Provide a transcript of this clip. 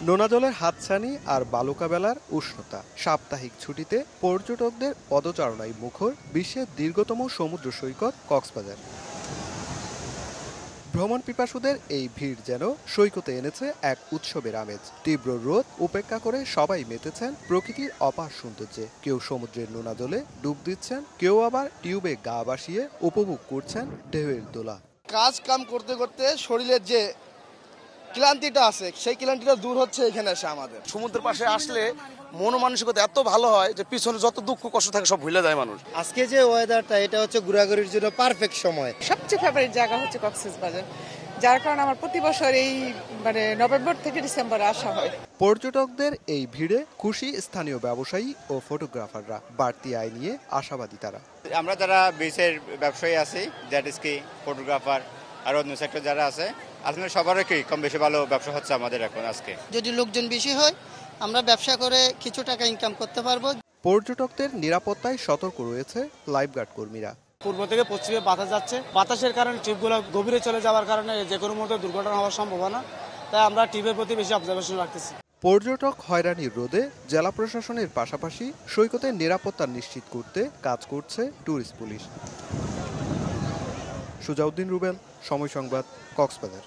নোনা জলের হাতছানি আর বালুকা বেলার উষ্ণতা, সাপ্তাহিক ছুটিতে পর্যটকদের পদচারণায় মুখর বিশ্বের দীর্ঘতম সমুদ্র সৈকত কক্সবাজার। ভ্রমণ পিপাসুদের এই ভিড় যেন সৈকতে এনেছে এক উৎসবের আমেজ। তীব্র রোদ উপেক্ষা করে সবাই মেতেছেন প্রকৃতির অপার সৌন্দর্যে। কেউ সমুদ্রের নোনা জলে ডুব দিচ্ছেন, কেউ আবার টিউবে গা ভাসিয়ে উপভোগ করছেন ঢেউয়ের দোলা। কাজ কাম করতে করতে শরীরের যে ক্লান্তিটা আছে সেই ক্লান্তিটা দূর হচ্ছে এখানে এসে। আমাদের সমুদ্রের পাশে আসলে মন মানসিকতা এত ভালো হয় যে পিছনে যত দুঃখ কষ্ট থাকে সব ভুলে যায় মানুষ। আজকে যে ওয়েদারটা, এটা হচ্ছে ঘোরাঘুরির জন্য পারফেক্ট সময়। সবচেয়ে ফেভারিট জায়গা হচ্ছে কক্সবাজার, যার কারণে আমার প্রতি বছর এই নভেম্বর থেকে ডিসেম্বরে আসা হয়। পর্যটকদের এই ভিড়ে খুশি স্থানীয় ব্যবসায়ী ও ফটোগ্রাফাররা। বাড়তি আয় নিয়ে আশাবাদী তারা। আমরা যারা বিচের ব্যবসায়ী আছি, দ্যাট ইজ কি ফটোগ্রাফার আর অন্য সেক্টর যারা আছে, আসলে সবারই কি কম বেশি ভালো ব্যবসা হচ্ছে আমাদের এখন। আজকে যদি লোকজন বেশি হয় আমরা ব্যবসা করে কিছু টাকা ইনকাম করতে পারবো। পর্যটকদের নিরাপত্তায় সতর্ক রয়েছে লাইফগার্ড কর্মীরা। পূর্ব থেকে পশ্চিমে বাতাস যাচ্ছে, বাতাসের কারণে ট্রিপগুলো গভীরে চলে যাওয়ার কারণে যে কোনো মুহূর্তে দুর্ঘটনা হওয়ার সম্ভাবনা, তাই আমরা ট্রিপের প্রতি বেশি অবজারভেশন রাখতেছি। পর্যটক হয়রানির রোধে জেলা প্রশাসনের পাশাপাশি সৈকতের নিরাপত্তা নিশ্চিত করতে কাজ করছে ট্যুরিস্ট পুলিশ। সুজাউদ্দিন রুবেল, সময় সংবাদ, কক্সবাজার।